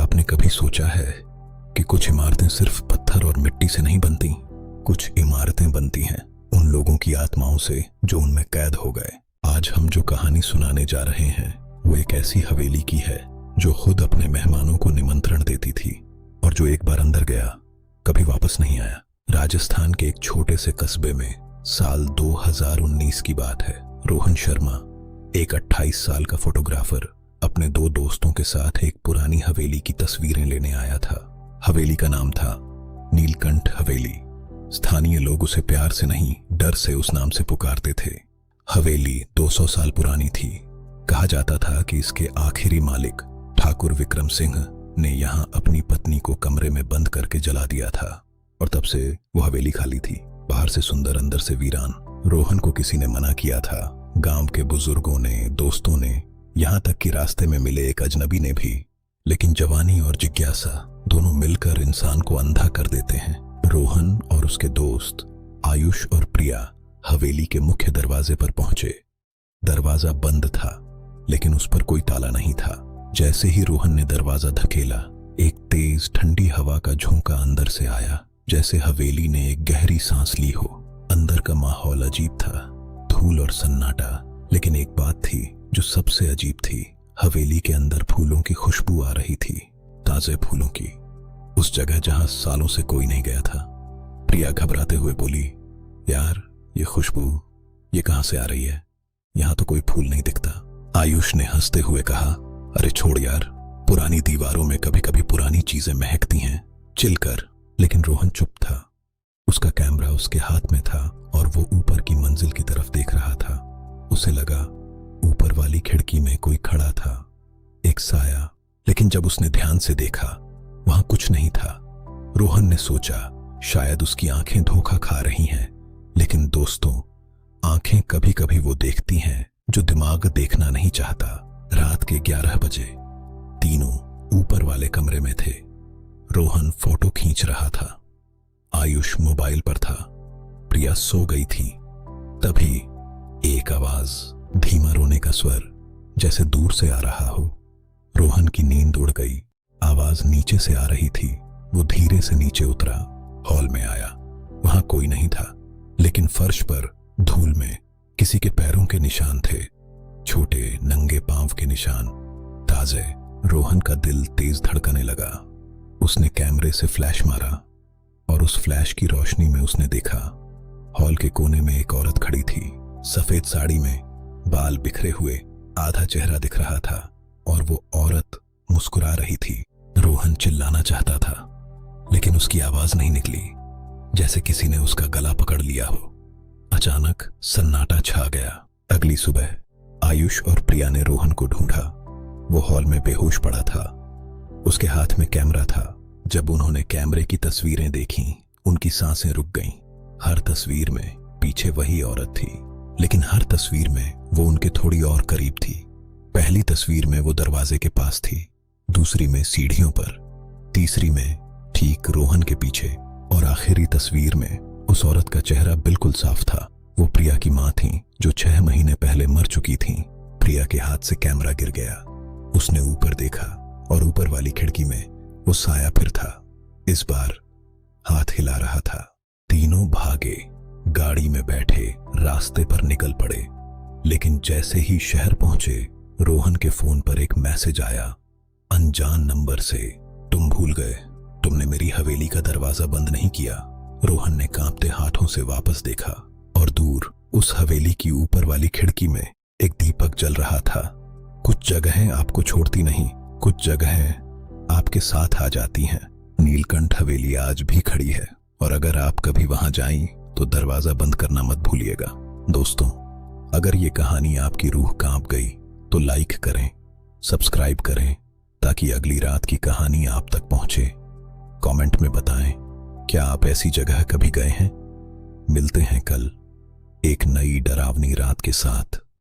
आपने कभी सोचा है कि कुछ इमारतें सिर्फ पत्थर और मिट्टी से नहीं बनती? कुछ इमारतें बनती हैं उन लोगों की आत्माओं से जो उनमें कैद हो गए। आज हम जो कहानी सुनाने जा रहे हैं वो एक ऐसी हवेली की है जो खुद अपने मेहमानों को निमंत्रण देती थी और जो एक बार अंदर गया कभी वापस नहीं आया। राजस्थान के एक छोटे से कस्बे में साल 2019 की बात है। रोहन शर्मा, एक 28 साल का फोटोग्राफर, अपने दो दोस्तों के साथ एक पुरानी हवेली की तस्वीरें लेने आया था। हवेली का नाम था नीलकंठ हवेली। स्थानीय लोग उसे प्यार से नहीं, डर से उस नाम से पुकारते थे। हवेली 200 साल पुरानी थी। कहा जाता था कि इसके आखिरी मालिक ठाकुर विक्रम सिंह ने यहाँ अपनी पत्नी को कमरे में बंद करके जला दिया था और तब से वो हवेली खाली थी। बाहर से सुंदर, अंदर से वीरान। रोहन को किसी ने मना किया था, गांव के बुजुर्गों ने, दोस्तों ने, यहाँ तक कि रास्ते में मिले एक अजनबी ने भी। लेकिन जवानी और जिज्ञासा दोनों मिलकर इंसान को अंधा कर देते हैं। रोहन और उसके दोस्त आयुष और प्रिया हवेली के मुख्य दरवाजे पर पहुंचे। दरवाजा बंद था लेकिन उस पर कोई ताला नहीं था। जैसे ही रोहन ने दरवाजा धकेला, एक तेज ठंडी हवा का झोंका अंदर से आया, जैसे हवेली ने एक गहरी सांस ली हो। अंदर का माहौल अजीब था, धूल और सन्नाटा। लेकिन एक बात थी जो सबसे अजीब थी। हवेली के अंदर फूलों की खुशबू आ रही थी, ताजे फूलों की, उस जगह जहां सालों से कोई नहीं गया था। प्रिया घबराते हुए बोली, यार ये खुशबू ये कहां से आ रही है? यहां तो कोई फूल नहीं दिखता। आयुष ने हंसते हुए कहा, अरे छोड़ यार, पुरानी दीवारों में कभी कभी पुरानी चीजें महकती हैं, चिल कर। लेकिन रोहन चुप था। उसका कैमरा उसके हाथ में था और वो ऊपर की मंजिल की तरफ देख रहा था। उसे लगा ऊपर वाली खिड़की में कोई खड़ा था, एक साया। लेकिन जब उसने ध्यान से देखा वहां कुछ नहीं था। रोहन ने सोचा शायद उसकी आंखें धोखा खा रही हैं। लेकिन दोस्तों, आंखें कभी कभी वो देखती हैं जो दिमाग देखना नहीं चाहता। रात के 11 बजे तीनों ऊपर वाले कमरे में थे। रोहन फोटो खींच रहा था, आयुष मोबाइल पर था, प्रिया सो गई थी। तभी एक आवाज, धीमा रोने का स्वर, जैसे दूर से आ रहा हो। रोहन की नींद उड़ गई। आवाज नीचे से आ रही थी। वो धीरे से नीचे उतरा, हॉल में आया। वहां कोई नहीं था, लेकिन फर्श पर धूल में किसी के पैरों के निशान थे, छोटे नंगे पांव के निशान, ताजे। रोहन का दिल तेज धड़कने लगा। उसने कैमरे से फ्लैश मारा और उस फ्लैश की रोशनी में उसने देखा हॉल के कोने में एक औरत खड़ी थी, सफेद साड़ी में, बाल बिखरे हुए, आधा चेहरा दिख रहा था और वो औरत मुस्कुरा रही थी। रोहन चिल्लाना चाहता था लेकिन उसकी आवाज नहीं निकली, जैसे किसी ने उसका गला पकड़ लिया हो। अचानक सन्नाटा छा गया। अगली सुबह आयुष और प्रिया ने रोहन को ढूंढा। वो हॉल में बेहोश पड़ा था, उसके हाथ में कैमरा था। जब उन्होंने कैमरे की तस्वीरें देखी, उनकी सांसें रुक गईं। हर तस्वीर में पीछे वही औरत थी, लेकिन हर तस्वीर में वो उनके थोड़ी और करीब थी। पहली तस्वीर में वो दरवाजे के पास थी, दूसरी में सीढ़ियों पर, तीसरी में ठीक रोहन के पीछे और आखिरी तस्वीर में उस औरत का चेहरा बिल्कुल साफ था। वो प्रिया की मां थी जो 6 महीने पहले मर चुकी थी। प्रिया के हाथ से कैमरा गिर गया। उसने ऊपर देखा और ऊपर वाली खिड़की में वो साया फिर था। इस बार हाथ हिला रहा था। तीनों भागे, गाड़ी में बैठे, रास्ते पर निकल पड़े। लेकिन जैसे ही शहर पहुंचे, रोहन के फोन पर एक मैसेज आया, अनजान नंबर से, तुम भूल गए, तुमने मेरी हवेली का दरवाजा बंद नहीं किया। रोहन ने कांपते हाथों से वापस देखा और दूर उस हवेली की ऊपर वाली खिड़की में एक दीपक जल रहा था। कुछ जगहें आपको छोड़ती नहीं, कुछ जगहें आपके साथ आ जाती हैं। नीलकंठ हवेली आज भी खड़ी है और अगर आप कभी वहां जाएं तो दरवाजा बंद करना मत भूलिएगा। दोस्तों, अगर ये कहानी आपकी रूह कांप गई तो लाइक करें, सब्सक्राइब करें ताकि अगली रात की कहानी आप तक पहुंचे। कमेंट में बताएं, क्या आप ऐसी जगह कभी गए हैं? मिलते हैं कल एक नई डरावनी रात के साथ।